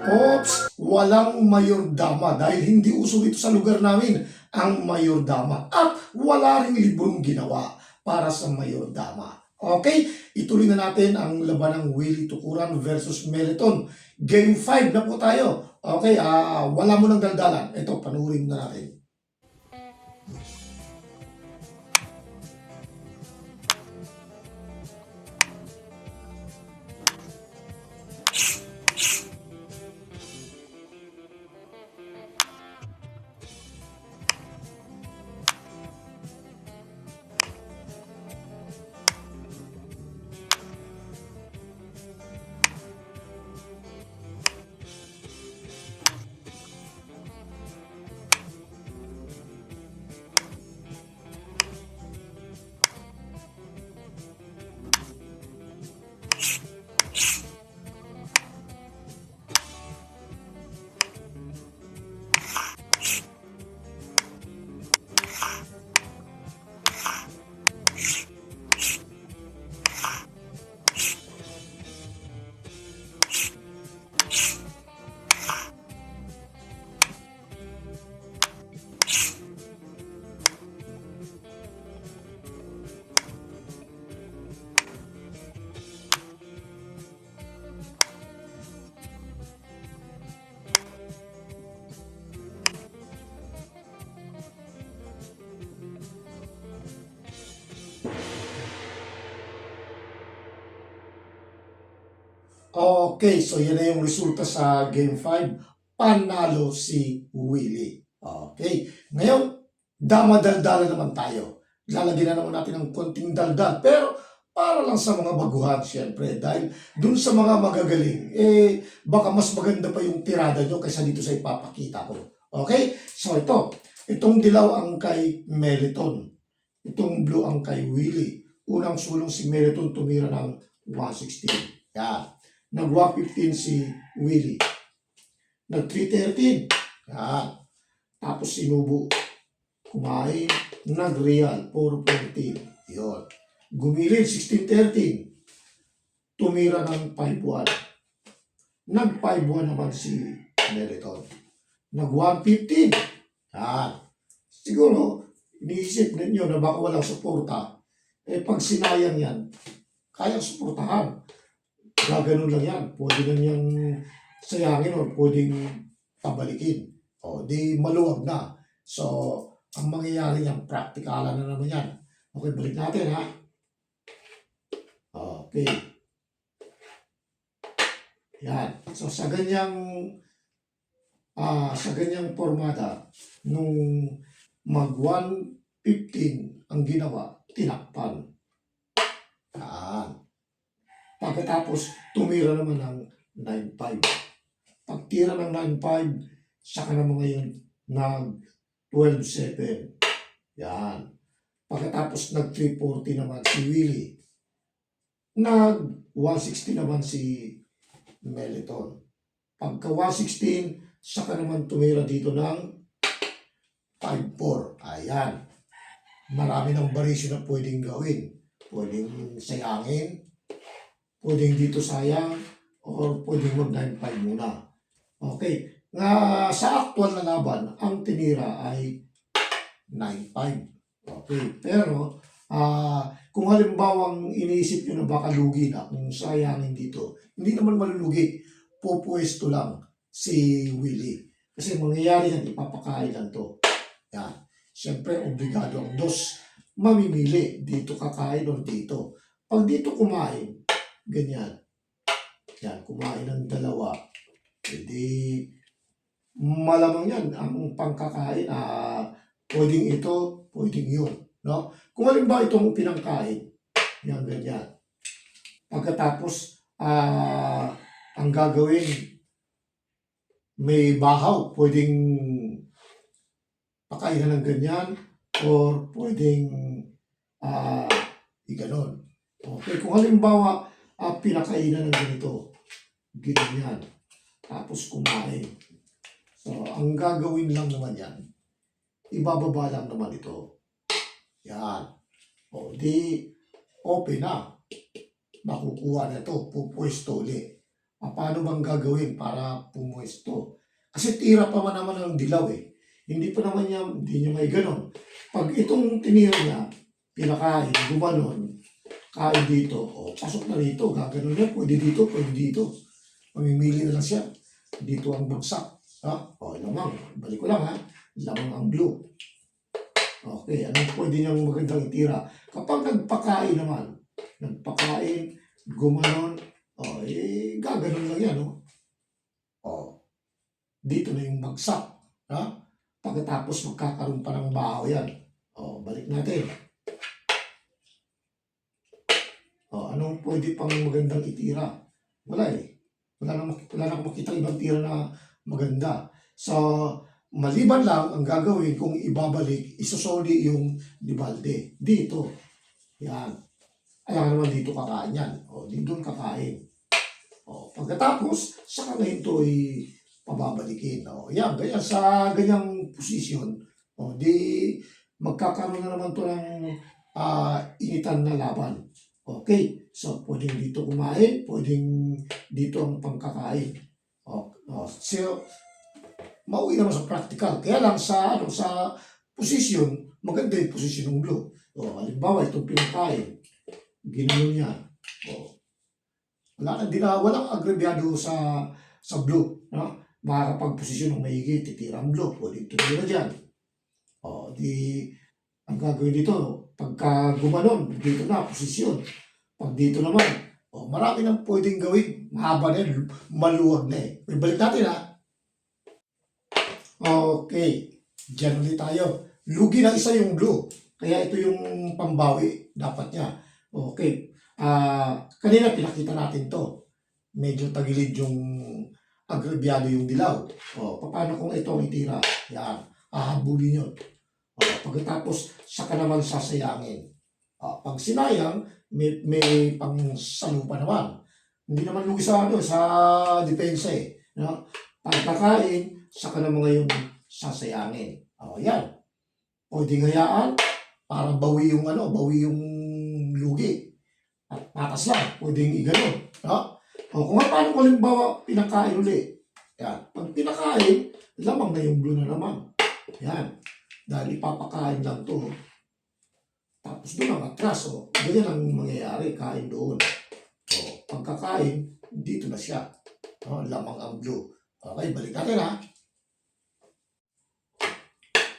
Ops, walang mayordama dahil hindi uso dito sa lugar namin ang mayordama at wala ring librong ginawa para sa mayordama. Okay, ituloy na natin ang laban ng Willie Tukuran versus Meliton. Game 5 na po tayo. Okay, wala mo ng daldalan. Ito, panurin na natin. Okay, so yan na yung resulta sa Game 5. Panalo si Willie. Okay, ngayon, damadaldala naman tayo. Lalagyan na naman natin ng konting daldal. Pero para lang sa mga baguhan, siyempre. Dahil dun sa mga magagaling, baka mas maganda pa yung tirada nyo kaysa dito sa ipapakita ko. Okay, so itong dilaw ang kay Meliton. Itong blue ang kay Willie. Unang sulong si Meliton tumira ng 116. Yan. Nag-115 si Willie. Nag-313. Yan. Tapos sinubo. Kumain. Nag-real. 414. Yun. Gumilid. 1613. Tumira ng 5-1. Nag-5-1 naman si Meliton. Nag-115. Yan. Siguro, iniisip ninyo na baka walang suporta. Pag sinayang yan, kayang suportahan. Gaganon lang yan. Pwede na niyang sayangin o pwedeng pabalikin. O di maluwag na. So, ang mangyayari niyan, praktikalan na naman yan. Okay, balik natin ha. Okay. Yan. So, sa ganyang formada, nung mag 115 ang ginawa, tinakpan. Yan. Pagkatapos, tumira naman ng 9-5. Pagtira ng 9-5, saka naman ngayon nag 12-7. Yan. Pagkatapos nag 340 naman si Willie. Nag 160 naman si Meliton. Pagka 116, saka naman tumira dito ng 5-4. Ayan. Marami ng variation na pwedeng gawin. Pwedeng sayangin, pwedeng dito sayang, or pwedeng mag 9-5 muna. Okay. Nga sa actual na laban, ang tinira ay 9-5. Okay. Pero, kung halimbawang iniisip nyo na baka lugi na, kung sayangin dito, hindi naman malulugi. Pupwesto lang si Willie. Kasi mangyayari yan, ipapakain lang to. Yan. Siyempre, obligado ang dos. Mamimili, dito kakain o dito. Pag dito kumain, ganyan. Yan, kumain ng dalawa. Hindi, malamang yan, ang pangkakain, pwedeng ito, pwedeng yun. No? Kung halimbawa itong pinangkain, yan, ganyan. Pagkatapos, ang gagawin, may bahaw, pwedeng pakainan ng ganyan, or pwedeng iganon. Okay, kung halimbawa, pinakainan ng ganito, ganyan, tapos kumain. So, ang gagawin lang naman yan, ibababa lang naman ito. Yan. O, di, open na. Makukuha na ito, pupwesto ulit. Paano bang gagawin para pumuesto? Kasi tira pa man naman ng dilaw eh. Hindi pa naman niya, hindi niya may ganon. Pag itong tinira niya, pinakain, gumanon, kain dito, o pasok na dito, gaganon niya, pwede dito, pwede dito. Mamimili na lang siya. Dito ang bagsak. Ha? O, lamang. Balik ko lang ha. Lamang ang blue. Okay, anong pwede niyang magandang itira? Kapag nagpakain, gumanon, gaganon lang yan, no? O, dito na yung bagsak. Ha? Pagkatapos magkakaroon pa ng baho yan. O, balik natin. O, anong pwede pang magandang itira? Wala eh. Wala na akong makita ibang tira na maganda. So, maliban lang ang gagawin kung ibabalik, isusoli yung Dibalde. Dito. Yan. Alam naman dito kakain yan. O, dito kakain. O, pagkatapos, saka na ito ay pababalikin. O, yan. Ganyan sa ganyang posisyon. O, di magkakaroon na naman to ng initan na laban. Okay. So, pwedeng dito kumain, pwedeng dito ang pangkakain. So, mauwi naman sa practical. Kaya lang sa posisyon, maganda yung posisyon ng blue. Halimbawa, itong pinakain, ginawa niya. Walang agrabyado sa blue. No? Makakapag-posisyon ng maigi, titira ang blue. Pwede tumira dyan. Ang gagawin dito, pagka gumanon, dito na, posisyon. Pag dito naman, marami nang pwedeng gawin. Mahaba na yan, maluwag na eh. Balik natin ha. Okay, dyan ulit tayo. Lugi na isa yung blue. Kaya ito yung pambawi dapat niya. Okay, kanina pinakita natin to. Medyo tagilid yung agrabyado yung dilaw. Paano kung ito ang itira? Yan, hahabulin yun. Pagkatapos, saka naman sasayangin. Pag sinayang, may pangsalo pa naman. Hindi naman lugi sa depensa eh. No? Pagkakain, saka naman ngayon sasayangin. Yan. Pwedeng hayaan para bawi yung lugi. At patas lang, pwedeng igano. No? Kung paano ko halimbawa pinakain uli. Yan. Pag pinakain, lamang na yung blue na naman. Yan. Dahil ipapakain lang to. Tapos doon ang atras. Ganyan ang mangyayari. Kain doon. Pagkakain, dito na siya. Lamang ang blue. Okay, balik natin ha.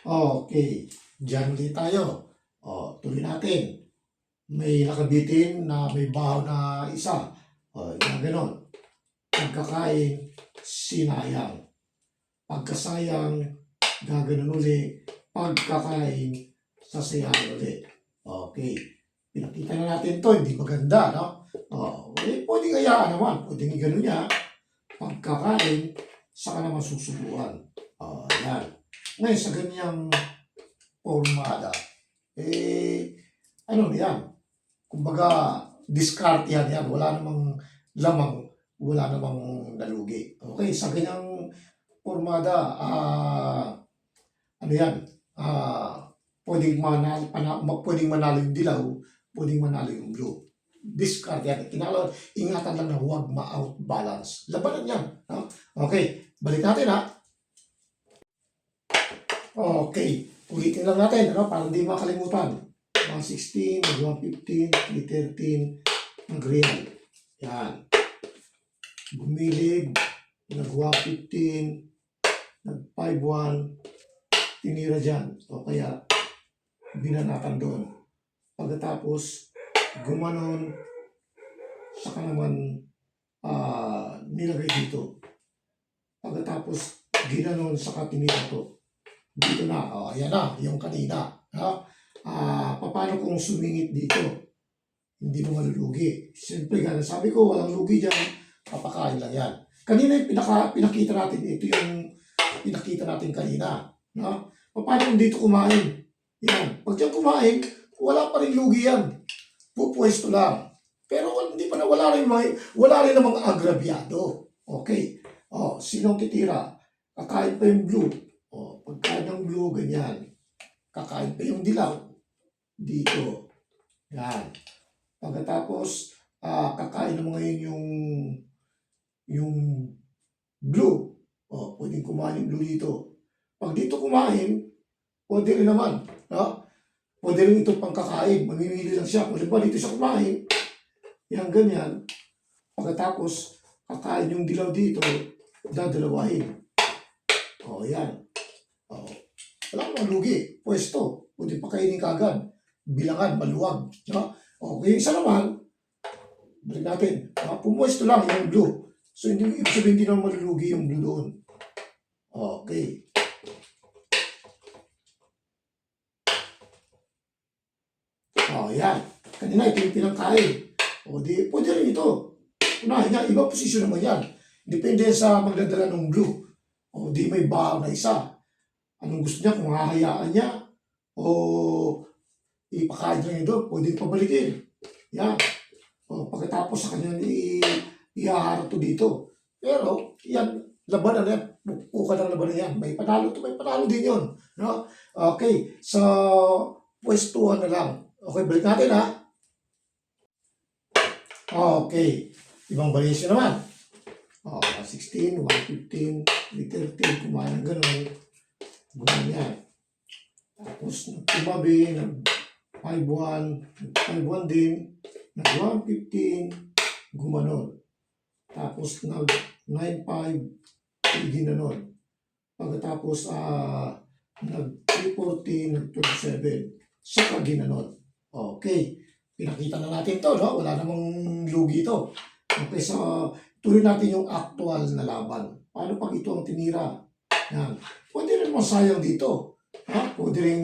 Okay. Diyan ulit tayo. Tuloy natin. May nakabitin na may bahaw na isa. Ganon. Pagkakain, sinayang. Pagkasayang, gaganon uli. Pagkakain, sasayang uli. Okay. Pinakita na natin to, hindi maganda, no? Pwedeng hayaan naman. Pwedeng gano'n niya. Pagkakain, saka naman susubuan. Yan. Ngayon, sa ganyang formada, ano na yan? Kumbaga, discard yan. Wala namang lamang, wala namang nalugi. Okay, sa ganyang formada, ano yan? Pwedeng manalo yung dilaw, pwedeng manalo yung blue. Discard yan. Ingatan lang na huwag ma-out balance. Labanan yan. No? Okay, balik natin ha. Okay, ulitin lang natin para hindi makalimutan. 116, 115, 313, nag-real. Yan. Bumilig, nag-115, nag-51, tinira dyan. O kaya, binanatan doon. Pagkatapos, gumanon, saka naman nilagay dito. Pagkatapos, ginanon, saka tinira to. Dito na, ayan na, yung kanina. Paano kung sumingit dito? Hindi mo malulugi. Siyempre, sabi ko, walang lugi dyan, papakain lang yan. Kanina yung pinakita natin, ito yung pinakita natin kanina. No? Paano kung dito kumain? Yan. Pag dyan kumain, wala pa rin lugi yan. Pupwesto lang. Pero wala rin namang agrabyado. Okay. Sinong titira? Kakain pa yung blue. Pagkain ng blue, ganyan. Kakain pa yung dilaw. Dito. Yan. Pagkatapos, kakain naman ngayon yung blue. O, pwedeng kumain yung blue dito. Pag dito kumain, pwede rin naman. No? Pwede rin ito pangkakain. Mamimili lang siya. Kung ba dito siya kumain, yan ganyan. Pagkatapos, kakain yung dilaw dito, dadalawahin. O, yan. O, wala kang lugi. Pwesto. Pwede pakainin kagad. Bilangan, maluwag. No? O, kaya isa naman, balik natin. Pumwesto lang yung blue. So, hindi ibig sabihin hindi naman malulugi yung blue doon. Okay. O, yan. Kanina ito yung pinangkain. O, di, pwede rin ito. Unahin niya, ibang posisyon naman yan. Depende sa magdadala ng blue. O, di may bahaw na isa. Anong gusto niya, kung hahayaan niya, o ipakain niya doon, pwede pabalikin. Yan. O, pagkatapos sa kanya ihaharap to dito. Pero, yan, labanan yan. Buka ng labanan yan. May panalo to, may panalo din yun. No? Okay, so, pwestuhan na lang. Okay, balik natin ha. Okay, ibang variation naman. 16, 115, 313, kumain ng gano'n. Gano'n yan. Tapos, nagtumabi, nag-5-1, nag-5-1 din, nag-115, gumanon. Tapos, nag-9-5, hindi na nun. Pagkatapos, nag-314, nag-27, saka ginanon. Okay, pinakita na natin to, no? Wala namang lugi to. Okay, so, tuloy natin yung actual na laban. Paano pag ito ang tinira? Yan. Pwede rin masayang dito. Ha? Pwede rin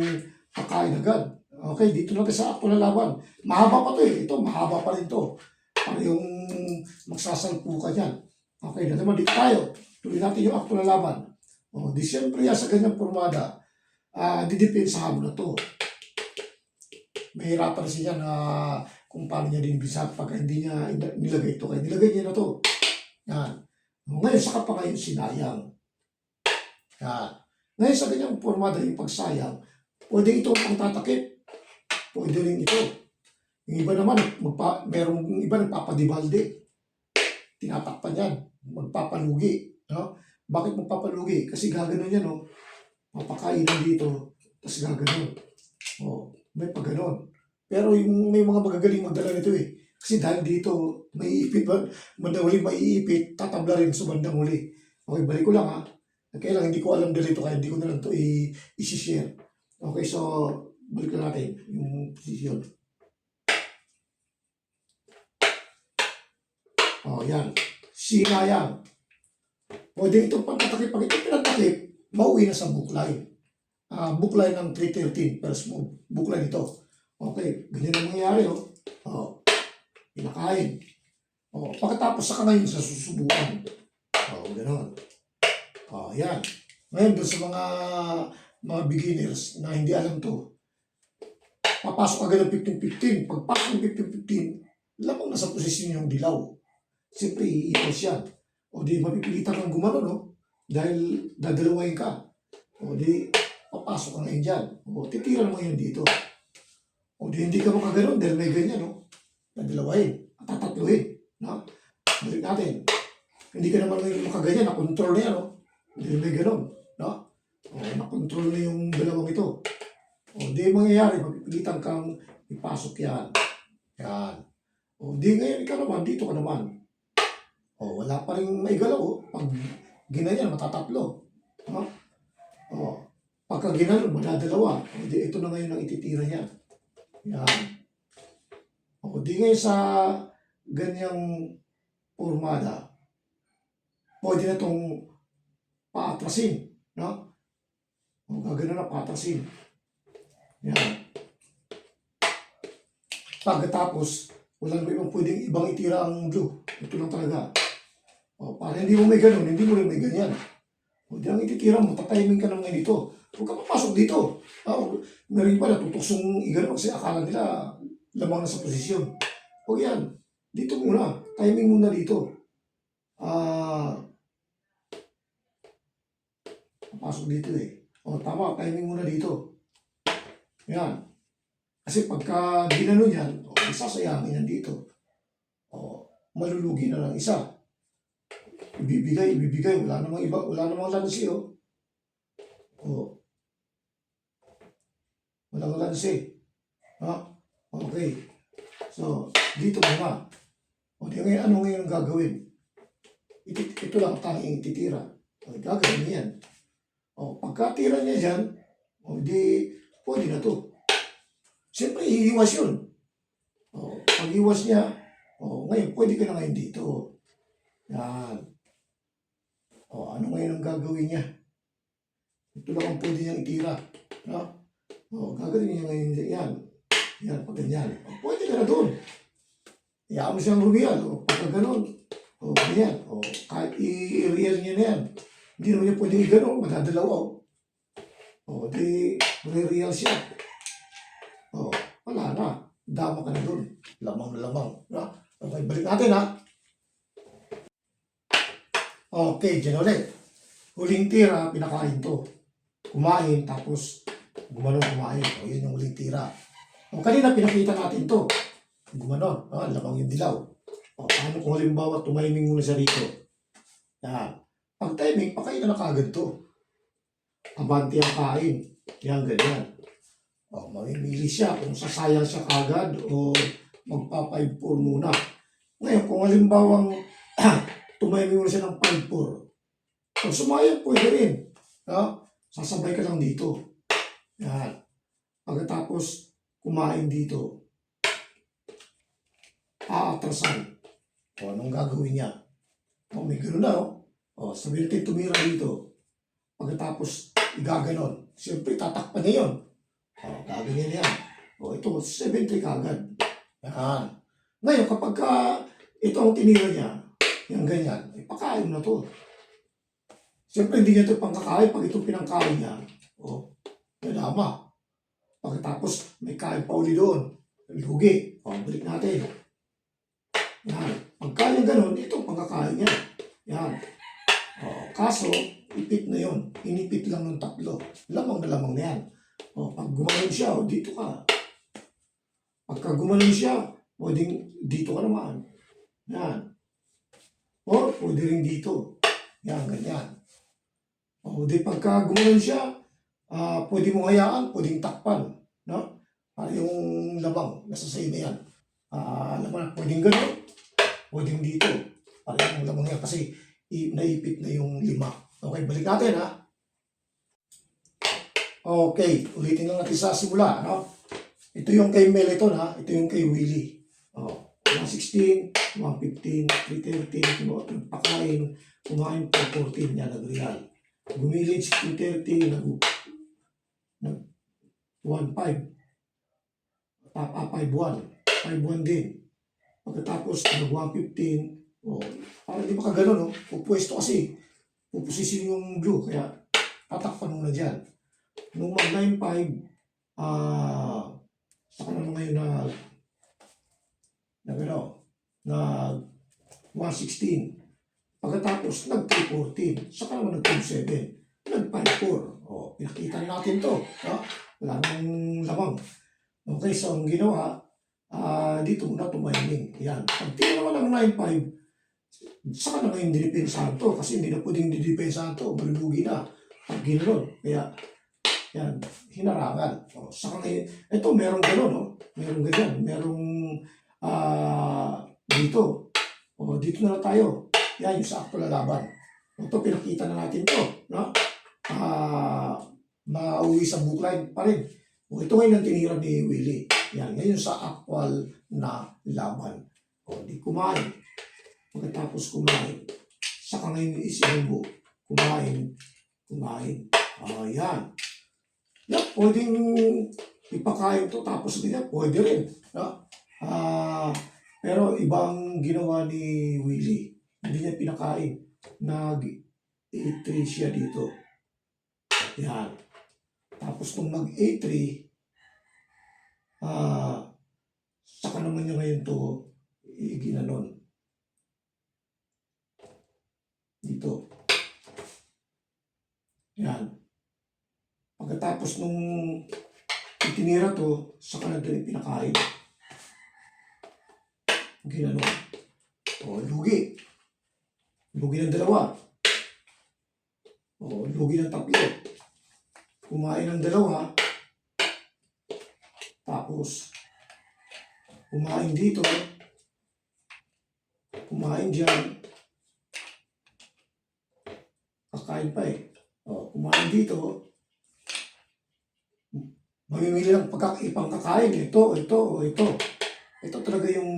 kakain agad. Okay, dito natin sa actual na laban. Mahaba pa to eh. Ito, mahaba pa rin to. Para yung magsasalpukan yan. Okay, naman dito tayo. Tuloy natin yung actual na laban. O, di siyempre sa ganyang formada, didepende sa hamon na to. Mahirapan siya na kung paano niya din bisa pag hindi niya nilagay ito. Kaya nilagay niya na to. Yan. Ngayon, saka pa ngayon sinayang. Yan. Ngayon, sa ganyang formada yung pagsayang, pwede ito pangtatakip. Pwede rin ito. Yung iba naman, merong iba nagpapadibalde. Tinatakpan yan. Magpapalugi. No? Bakit magpapalugi? Kasi gaganon yan, no? Mapakainan dito, tapos gaganon. O, may pagganon. Pero yung may mga magagaling magdala nito eh. Kasi dahil dito, may ipit, bandang huli maiipit, tatabla rin sa bandang huli. Okay, balik ko lang ha. Kaya lang, hindi ko alam dito, kaya hindi ko na lang ito i-share. Okay, so, balik na natin yung position. O, yan. Sinayang. Pwede itong pagkatakip. Pag ito pinagtakip, mauwi na sa bookline. Bookline ng 313, first move. Bookline ito. Okay, ganyan ang mangyayari, oh. Oh, pinakain. Oh, pagkatapos sa ngayon sa susubukan. Oh, gano'n. Oh, yan. Ngayon, doon sa mga beginners na hindi alam to, papasok agad ng 15-15. Pagpasok ng 15-15, lamang nasa posisyon yung dilaw. Siyempre, iipos yan. O di, mapipilitan kang gumano, no? Dahil dadalawain ka. O di, papasok ka ngayon dyan. O, titiran mo yun dito. O di, hindi ka makaganon dahil may ganyan, no? Dadalawain. At tatatluhin. No? Balik natin. Hindi ka naman ngayon makaganyan. Nakontrol na yan, no? Dahil may ganon. No? O, nakontrol na yung dalawang ito. O di, mangyayari. Mapipilitan kang ipasok yan. Yan. O di, ngayon ikaw naman. Dito ka naman. O, wala pa rin may galaw. O. Pag ginanyan, matatatlo. No? O, pagka ginanon, madadalawa. O di, ito na ngayon ang ititira niya. Yan. O di ngayon sa ganyang formada, pwede na itong paatrasin. No? O gagano na paatrasin. Yan. Pagkatapos, wala naman ibang pwedeng ibang itira ang blue. Ito lang talaga. O, para hindi mo may ganun, hindi mo rin may ganyan. O, di ang ititira mo, tatiming ka naman dito. Huwag ka papasok dito. Meron pa natutuksong igano kasi akala nila lamang na sa posisyon. O yan, dito muna. Timing muna dito. Papasok dito eh. O, tama, timing muna dito. Yan. Kasi pagka ginano yan, isasayangin yan dito. O, malulugi na lang isa. ibibigay. Wala namang iba, wala namang lansi, oh. Oh, walang lansi. Ha? Okay. So, dito muna. O, di ngayon, ano ngayon ang gagawin? Ito lang ang tanging titira. O, gagawin niya yan. O, pagkatira niya dyan, o, di, pwede na to. Siyempre, iiwas yun. O, pag iwas niya, o, ngayon, pwede ka na ngayon dito. Yan. O, ano ngayon ang gagawin niya? Ito lang ang pwede niyang itira. No? O, gagawin niya ngayon yan. Yan, pag ganyan. O, pwede ka na doon. Iyaan mo siyang rumial. O, pagka ganun. O, ganyan. O, kahit i-real niya na yan. Hindi naman niya pwede i-ganon. Madadalaw. O, di, re-real siya. O, wala na. Dama ka na doon. Lamang na lamang. No? Okay, balik natin, ha? Okay, dyan ulit. Huling tira, pinakain to. Kumain, tapos gumanon kumain. O, yun yung huling tira. O, kanina pinakita natin to. Gumanon. O, lamang yung dilaw. O, paano kung halimbawa tumiming muna siya rito? Yan. Pag timing, pakain na kagad to. Abante ang kain. Yan, ganyan. O, mamimili siya kung sasayang siya kagad o magpa-5-4 muna. Ngayon, kung halimbawang tumiming muna siya ng 5-4, pag sumayang, pwede rin. No? Sasabay ka lang dito. Yan. Pagkatapos, kumain dito, aatrasan. O, anong gagawin niya? O, may gano'n na, o. O, sabi natin tumira dito. Pagkatapos, igaganon. Siyempre, tatakpan niya yun. O, gaganyan yan. O, ito, 70 kagad. Yan. Ngayon, kapag ito ang tinira niya, yung ganyan, ipakain na to. Siyempre, hindi niya ito pangkakain. Pag ito pinangkain niya, o, nadama. Pagkatapos, may kain pa uli doon. Lugi. O, balik natin. Yan. Pagka yung ganun, ito pangkakain niya. Yan. O, kaso, ipit na yun. Inipit lang ng 3. Lamang na lamang na yan. O, pag gumanon siya, o, dito ka. Pagka gumanon siya, pwedeng dito ka naman. Yan. O, pwede rin dito. Yan, ganyan. O, di pagka gumanon siya, pwede mong hayaan, pwedeng takpan. No? Para yung lamang, nasa sa'yo na yan. Alam mo na, pwedeng gano'n, pwedeng dito. Para yung lamang yan, kasi naipit na yung 5. Okay, balik natin, ha? Okay, ulitin lang natin sa simula, no? Ito yung kay Meleton, ha? Ito yung kay Willie. 116, 115, 313, pakain, kumain po 14, yan, nag-real. Gumilid 1630, nag 1.5. 5.1. 5.1 din. Pagkatapos, nag 1.15. Oh, para di makagano, no? Pupwesto kasi. Puposisin yung blue. Kaya, tatakpan muna dyan. Nung mag 9.5, saka naman ngayon na 116. Pagkatapos, nag-314. Saka naman nag-27. Nag-54. O, pinakita natin to. No? Wala nang lamang. Okay, so ang ginawa, dito muna tumiming. Yan. Pag tira naman ng 9.5, saka na ngayon dinipensahan to. Kasi hindi na pwedeng dinipensahan to. Malulugi na. Pag ginanon. Kaya, yan, hinarangan. O, saka ngayon, ito, merong gano'n, no? Merong ganyan. Merong, dito. O, dito na tayo. Yan, yung sa actual na laban. Ito, pinakita na natin to. No? Mauwi sa bookline pa rin. O, ito ngayon ang tinira ni Willie. Yan, ngayon sa actual na laban. O, di kumain. Pagkatapos kumain, saka ngayon isinubo. Kumain. Yan. Yan, pwedeng ipakain to tapos ganyan. Pwede rin. No? Pero ibang ginawa ni Willie. Hindi niya pinakain. Nag-A3 siya dito. Yan. Tapos nung nag-A3, saka naman niya ngayon to ginanon. Dito. Yan. Pagkatapos nung itinira to, saka na din pinakain. Ginanon. O, lugi. lugi ng dalawa. O, lugi ng tatlo. Kumain ng dalawa. Tapos, kumain dito. Kumain dyan. Kakain pa eh. O, kumain dito. Mamimili ng ipang kakain. Ito. Ito talaga yung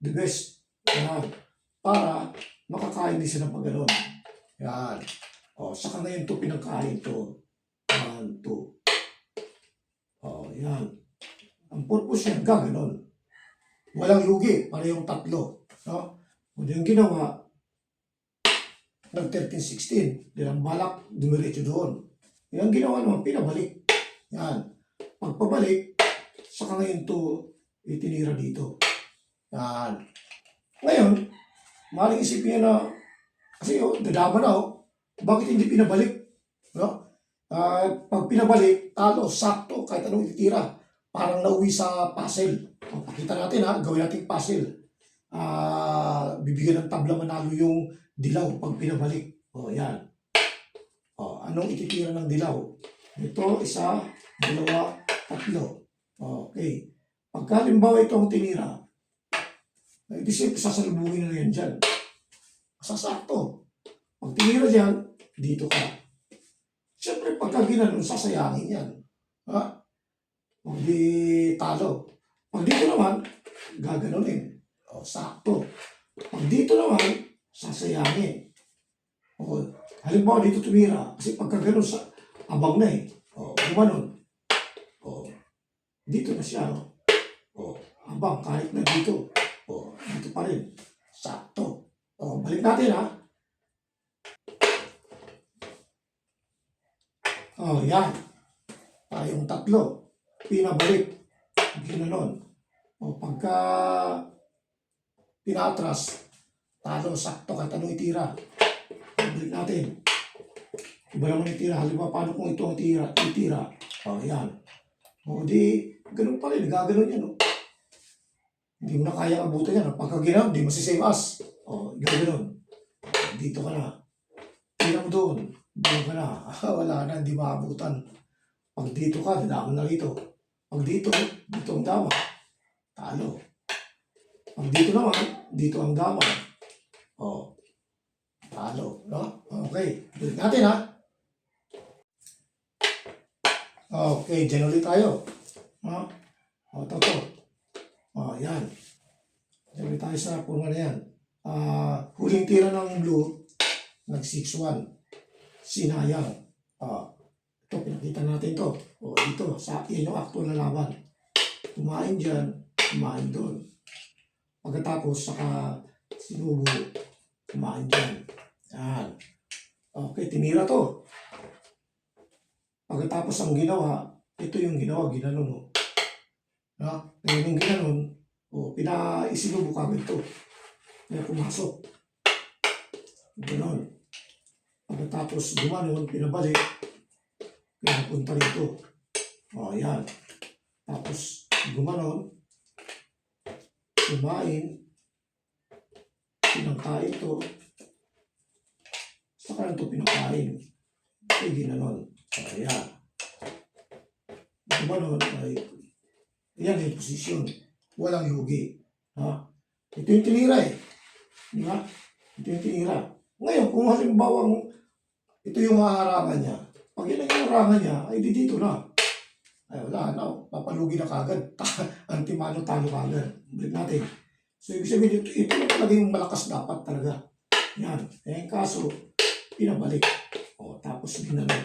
the best. Yan. Para makakain din sila pag gano'n. Yan. O, saka ngayon ito pinagkain ito. 1, 2. O, yan. Ang purpose yan, gano'n. Walang lugi, parehong tatlo. No? Kung yung ginawa, ng 13-16, din ang balak, dumiretso doon. Yung ginawa naman, pinabalik. Yan. Pagpabalik, saka ngayon ito itinira dito. Yan. Ngayon, maaaring isipin niya na, kasi dadama na bakit hindi pinabalik? No? Pag pinabalik, talo, sakto, kahit anong ititira. Parang nauwi sa puzzle. Pakita natin gawin natin puzzle. Bibigyan ng tabla manalo yung dilaw pag pinabalik. Yan. Anong ititira ng dilaw? Ito, 1, 2, 3. Okay. Pagka halimbawa itong tinira, di siyempre sasalubungin na yan dyan. Sasakto. Pag tinira dyan, dito ka. Siyempre pagka ginanon, sasayangin yan. Pag di talo. Pag dito naman, gaganunin. Sakto. Pag dito naman, sasayangin. Halimbawa dito tumira. Kasi pagka ganon, abang na eh. Gumanon. Dito na siya. Abang, kahit na dito. Dito pa rin. Sakto. Balik natin yan. Tayong tatlo. Pinabalik. Ginanon. Pagka pinatras, talo, sakto, kahit anong itira. Balik natin. Iba naman itira. Halimbawa, paano kung ito ang itira? Yan. Di, ganun pa rin. Gaganon yan. Hindi mo na kaya abutan yan. Pagka ginanon, di masisave as. Gaganon. Dito ka na. Tira mo doon. Doon ka na. Wala na, hindi maabutan. Pag dito ka, dadama na rito. Pag dito ang dama. Talo. Pag dito naman, dito ang dama. Talo. No? Okay. Balik natin Okay, dyan ulit tayo. Ito. Yan. Dyan ulit tayo sa purma na yan. Huling tira ng blue, nag 6-1. Sinayang. Ito, pinakita natin ito. Dito, yan yung actual na laban. Kumain dyan, kumain doon. Pagkatapos, saka sinubo, kumain dyan. Yan. Okay, tinira to. Pagkatapos ang ginawa, ito yung ginawa, ginanon. Ngayon yung ginanon, isinubo kagad ito. Kaya pumasok. Ganon. Pagkatapos gumanon, pinabalik. Kaya napunta rito. Yan. Tapos gumanon, kumain, pinangkain ito, saka ito pinakain. Ay, ginanon. Yan. Gumanon, yan yung posisyon. Walang lugi. Ito yung tinira eh. Diba? Ito yung tinira. Ngayon, kung halimbawa ito yung haharangan niya, pag yun ang haharangan niya, ay di dito na. Ay wala na, papalugi na kagad. Antimano, talo kagad. Balik natin. So, ibig sabihin, ito na talaga yung malakas dapat talaga. Yan. Kaso, pinabalik. Tapos ginanon.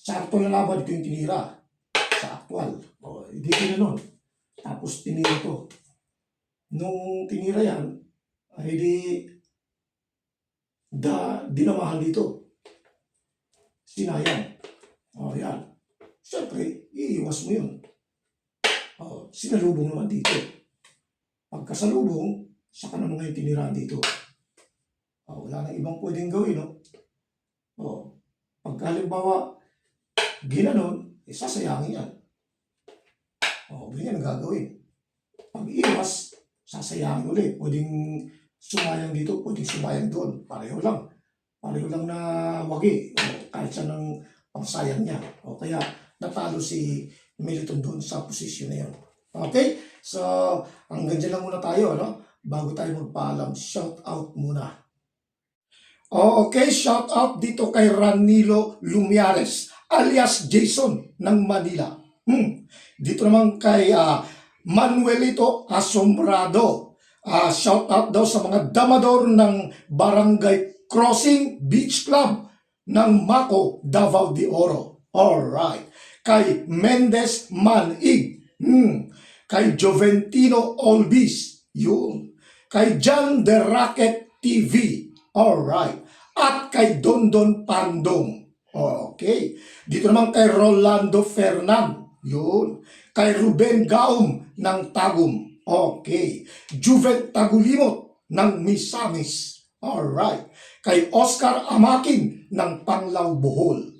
Sa actual na laban, ito yung tinira. Sa actual. Hindi ginanon. Tapos tinira to. Nung tinira yan, ay dinamahan dito. Sinayang. Yan. Siyempre, iiwas mo yun. Sinalubong naman dito. Pagkasalubong, saka naman ngayon tiniraan dito. Wala nang ibang pwedeng gawin, Pagka halimbawa, ginanon, sasayangin yan. Ganyan ang gagawin. Pag iwas, sasayangin ulit. Pwedeng sumayang dito, pwedeng sumayang doon. Pareho lang. Pareho lang na wagi. O, kahit siya ng pangsayang niya. O kaya natalo si Militon doon sa posisyon na yun. Okay? So, hanggang dyan lang muna tayo, ano? Bago tayo magpaalam, shout out muna. Okay, shout out dito kay Ranilo Lumiares alias Jason ng Manila. Dito naman kay Manuelito Asombrado. Shout out daw sa mga damador ng Barangay Crossing Beach Club ng Maco, Davao de Oro. Alright. Kay Mendez Manig. Kay Joventino Olbis. Yun. Kay John The Rocket TV. Alright. At kay Dondon Pandong. Okay. Dito naman kay Rolando Fernan. Yun. Kay Ruben Gaum ng Tagum. Okay. Juven Tagulimot ng Misamis. Alright. Kay Oscar Amakin ng Panglao Bohol.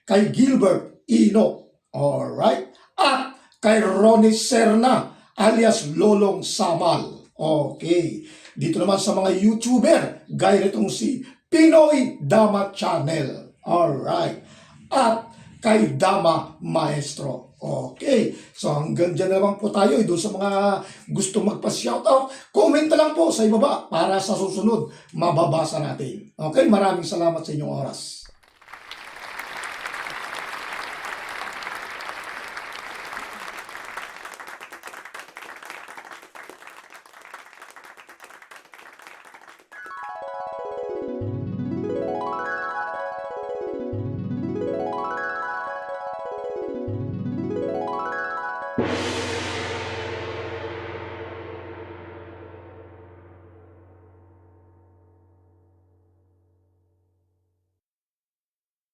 Kay Gilbert Ino. Alright. At kay Ronnie Serna alias Lolong Samal. Okay. Dito naman sa mga YouTuber, gaya nitong si Pinoy Dama Channel. Alright. At kay Dama Maestro. Okay. So hanggang dyan naman po tayo. Doon sa mga gusto magpa-shoutout, comment na lang po sa ibaba para sa susunod mababasa natin. Okay. Maraming salamat sa inyong oras.